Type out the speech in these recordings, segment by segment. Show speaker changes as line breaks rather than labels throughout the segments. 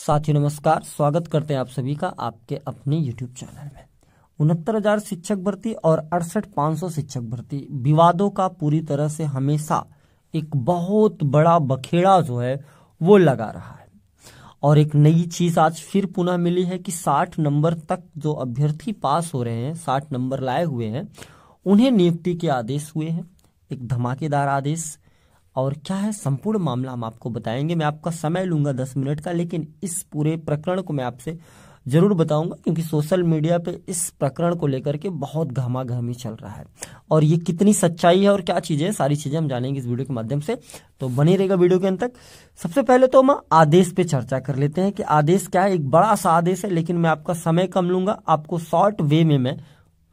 साथियों नमस्कार, स्वागत करते हैं आप सभी का आपके अपने YouTube चैनल में। 69,000 शिक्षक भर्ती और 68,500 शिक्षक भर्ती विवादों का पूरी तरह से हमेशा एक बहुत बड़ा बखेड़ा जो है वो लगा रहा है। और एक नई चीज आज फिर पुनः मिली है कि 60 नंबर तक जो अभ्यर्थी पास हो रहे हैं, 60 नंबर लाए हुए हैं, उन्हें नियुक्ति के आदेश हुए हैं। एक धमाकेदार आदेश। और क्या है संपूर्ण मामला हम आपको बताएंगे। मैं आपका समय लूंगा 10 मिनट का, लेकिन इस पूरे प्रकरण को मैं आपसे जरूर बताऊंगा क्योंकि सोशल मीडिया पे इस प्रकरण को लेकर के बहुत घमाघमी चल रहा है और ये कितनी सच्चाई है और क्या चीजें, सारी चीजें हम जानेंगे इस वीडियो के माध्यम से। तो बने रहेगा वीडियो के अंत तक। सबसे पहले तो हम आदेश पे चर्चा कर लेते हैं कि आदेश क्या है। एक बड़ा सा आदेश है, लेकिन मैं आपका समय कम लूंगा, आपको शॉर्ट वे में मैं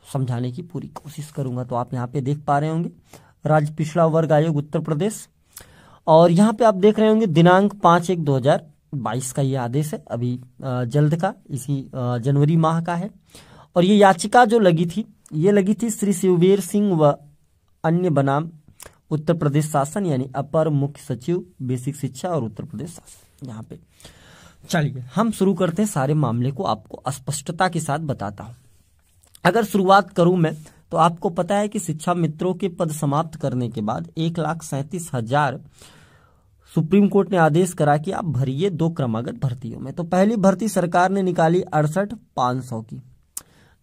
समझाने की पूरी कोशिश करूंगा। तो आप यहाँ पे देख पा रहे होंगे राज्य पिछड़ा वर्ग आयोग उत्तर प्रदेश, और यहाँ पे आप देख रहे होंगे दिनांक 5/1/2022 का ये आदेश है, अभी जल्द का, इसी जनवरी माह का है। और ये याचिका जो लगी थी, ये लगी थी श्री शिववीर सिंह व अन्य बनाम उत्तर प्रदेश शासन, यानी अपर मुख्य सचिव बेसिक शिक्षा और उत्तर प्रदेश शासन। यहाँ पे चलिए हम शुरू करते हैं, सारे मामले को आपको स्पष्टता के साथ बताता हूँ। अगर शुरुआत करूं मैं, तो आपको पता है कि शिक्षा मित्रों के पद समाप्त करने के बाद 1,37,000 सुप्रीम कोर्ट ने आदेश करा कि आप भरिए 2 क्रमागत भर्तियों में। तो पहली भर्ती सरकार ने निकाली 68,500 की,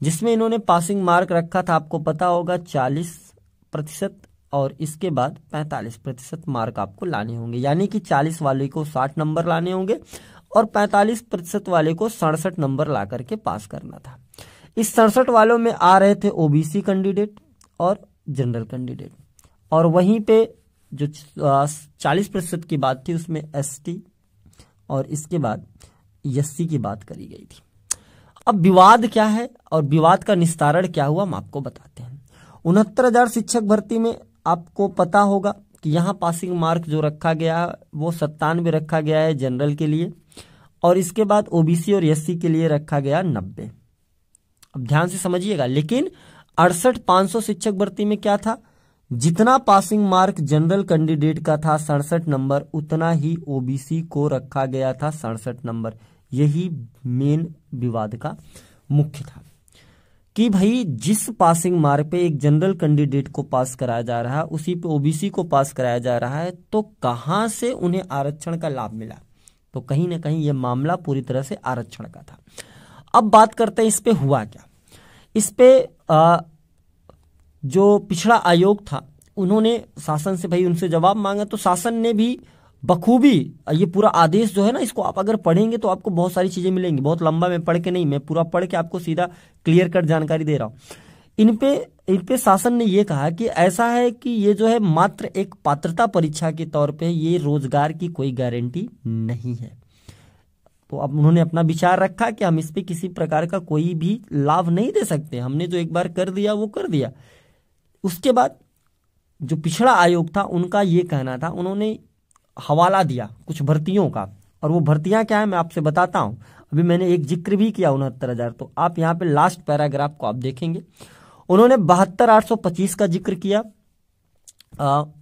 जिसमें इन्होंने पासिंग मार्क रखा था, आपको पता होगा 40%, और इसके बाद 45% मार्क आपको लाने होंगे, यानी कि 40 वाले को 60 नंबर लाने होंगे और 45% वाले को 67 नंबर ला करके पास करना था। इस 67 वालों में आ रहे थे ओबीसी कैंडिडेट और जनरल कैंडिडेट, और वहीं पे जो 40% की बात थी उसमें एसटी और इसके बाद एससी की बात करी गई थी। अब विवाद क्या है और विवाद का निस्तारण क्या हुआ हम आपको बताते हैं। 69,000 शिक्षक भर्ती में आपको पता होगा कि यहाँ पासिंग मार्क जो रखा गया वो 97 रखा गया है जनरल के लिए, और इसके बाद ओबीसी और एससी के लिए रखा गया 90। अब ध्यान से समझिएगा, लेकिन 68,500 शिक्षक भर्ती में क्या था, जितना पासिंग मार्क जनरल कैंडिडेट का था 67 नंबर, उतना ही ओबीसी को रखा गया था 67 नंबर। यही मेन विवाद का मुख्य था कि भाई जिस पासिंग मार्क पे एक जनरल कैंडिडेट को पास कराया जा रहा है उसी पे ओबीसी को पास कराया जा रहा है, तो कहां से उन्हें आरक्षण का लाभ मिला। तो कहीं ना कहीं यह मामला पूरी तरह से आरक्षण का था। अब बात करते हैं इस पे हुआ क्या। इस पे जो पिछड़ा आयोग था उन्होंने शासन से भाई उनसे जवाब मांगा, तो शासन ने भी बखूबी ये पूरा आदेश जो है ना, इसको आप अगर पढ़ेंगे तो आपको बहुत सारी चीजें मिलेंगी। बहुत लंबा मैं पढ़ के नहीं, मैं पूरा पढ़ के आपको सीधा क्लियर कट जानकारी दे रहा हूं। इन पे शासन ने ये कहा कि ऐसा है कि ये जो है मात्र एक पात्रता परीक्षा के तौर पे, ये रोजगार की कोई गारंटी नहीं है। तो अब उन्होंने अपना विचार रखा कि हम इस पे किसी प्रकार का कोई भी लाभ नहीं दे सकते, हमने जो एक बार कर दिया वो कर दिया। उसके बाद जो पिछड़ा आयोग था उनका ये कहना था, उन्होंने हवाला दिया कुछ भर्तियों का, और वो भर्तियां क्या है मैं आपसे बताता हूं। अभी मैंने एक जिक्र भी किया 69,000, तो आप यहाँ पे लास्ट पैराग्राफ को आप देखेंगे, उन्होंने 72,825 का जिक्र किया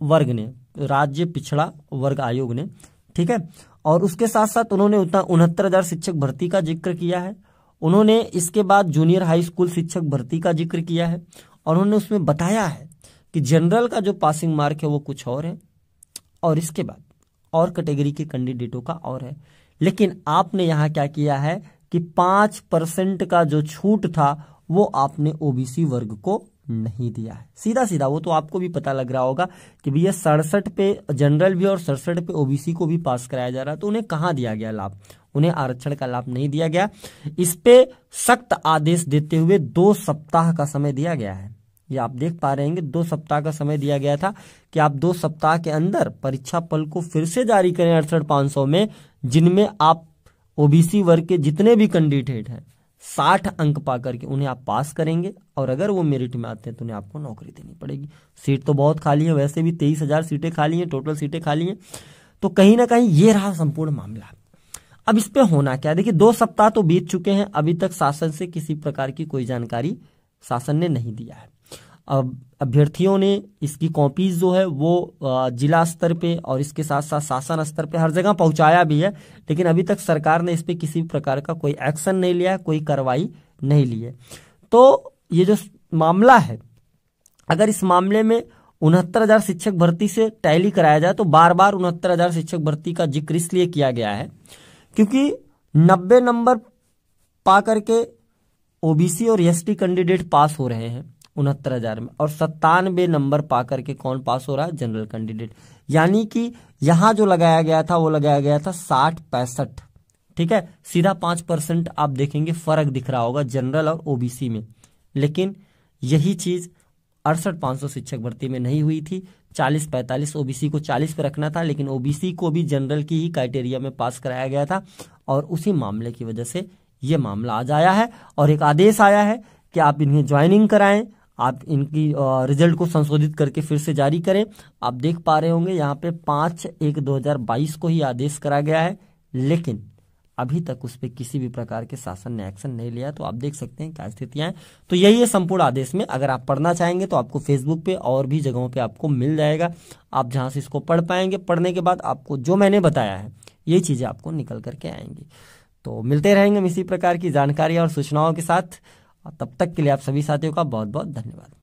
वर्ग ने, राज्य पिछड़ा वर्ग आयोग ने, ठीक है। और उसके साथ साथ उन्होंने 69,000 शिक्षक भर्ती का जिक्र किया है। उन्होंने इसके बाद जूनियर हाई स्कूल शिक्षक भर्ती का जिक्र किया है, और उन्होंने उसमें बताया है कि जनरल का जो पासिंग मार्क है वो कुछ और है, और इसके बाद और कैटेगरी के कैंडिडेटों का और है। लेकिन आपने यहाँ क्या किया है कि 5% का जो छूट था वो आपने ओबीसी वर्ग को नहीं दिया है। सीधा सीधा वो तो आपको भी पता लग रहा होगा कि भैया 67 पे जनरल भी और 67 पे ओबीसी को भी पास कराया जा रहा है, तो उन्हें कहाँ दिया गया लाभ, उन्हें आरक्षण का लाभ नहीं दिया गया। इस पे सख्त आदेश देते हुए 2 सप्ताह का समय दिया गया है। ये आप देख पा रहे हैं 2 सप्ताह का समय दिया गया था कि आप 2 सप्ताह के अंदर परीक्षा फल को फिर से जारी करें 68,500 में, जिनमें आप ओबीसी वर्ग के जितने भी कैंडिडेट हैं 60 अंक पा करके उन्हें आप पास करेंगे, और अगर वो मेरिट में आते हैं तो उन्हें आपको नौकरी देनी पड़ेगी। सीट तो बहुत खाली है, वैसे भी 23,000 सीटें खाली हैं, टोटल सीटें खाली हैं। तो कहीं ना कहीं ये रहा संपूर्ण मामला। अब इस पे होना क्या, देखिए 2 सप्ताह तो बीत चुके हैं, अभी तक शासन से किसी प्रकार की कोई जानकारी शासन ने नहीं दिया है। अभ्यर्थियों ने इसकी कॉपीज जो है वो जिला स्तर पे और इसके साथ साथ शासन स्तर पे हर जगह पहुंचाया भी है, लेकिन अभी तक सरकार ने इस पे किसी भी प्रकार का कोई एक्शन नहीं लिया है, कोई कार्रवाई नहीं ली है। तो ये जो मामला है, अगर इस मामले में 69,000 शिक्षक भर्ती से टैली कराया जाए तो बार बार 69,000 शिक्षक भर्ती का जिक्र इसलिए किया गया है क्योंकि 90 नंबर पा करके ओबीसी और एसटी कैंडिडेट पास हो रहे हैं 69,000 में, और 97 नंबर पा करके कौन पास हो रहा है? General candidate. यानी कि यहां जो लगाया गया था वो लगाया गया था 60-65, ठीक है, सीधा 5% आप देखेंगे फर्क दिख रहा होगा जनरल और ओबीसी में। लेकिन यही चीज 68,500 शिक्षक भर्ती में नहीं हुई थी। 40-45 ओबीसी को 40 पे रखना था, लेकिन ओबीसी को भी जनरल की ही क्राइटेरिया में पास कराया गया था, और उसी मामले की वजह से ये मामला आज आया है और एक आदेश आया है कि आप इन्हें ज्वाइनिंग कराएं, आप इनकी रिजल्ट को संशोधित करके फिर से जारी करें। आप देख पा रहे होंगे यहाँ पे 5/1/2022 को ही आदेश करा गया है, लेकिन अभी तक उस पर किसी भी प्रकार के शासन ने एक्शन नहीं लिया। तो आप देख सकते हैं क्या स्थितियां हैं। तो यही है संपूर्ण आदेश में। अगर आप पढ़ना चाहेंगे तो आपको फेसबुक पे और भी जगहों पे आपको मिल जाएगा, आप जहां से इसको पढ़ पाएंगे। पढ़ने के बाद आपको जो मैंने बताया है ये चीजें आपको निकल करके आएंगी। तो मिलते रहेंगे हम इसी प्रकार की जानकारी और सूचनाओं के साथ। तब तक के लिए आप सभी साथियों का बहुत बहुत धन्यवाद।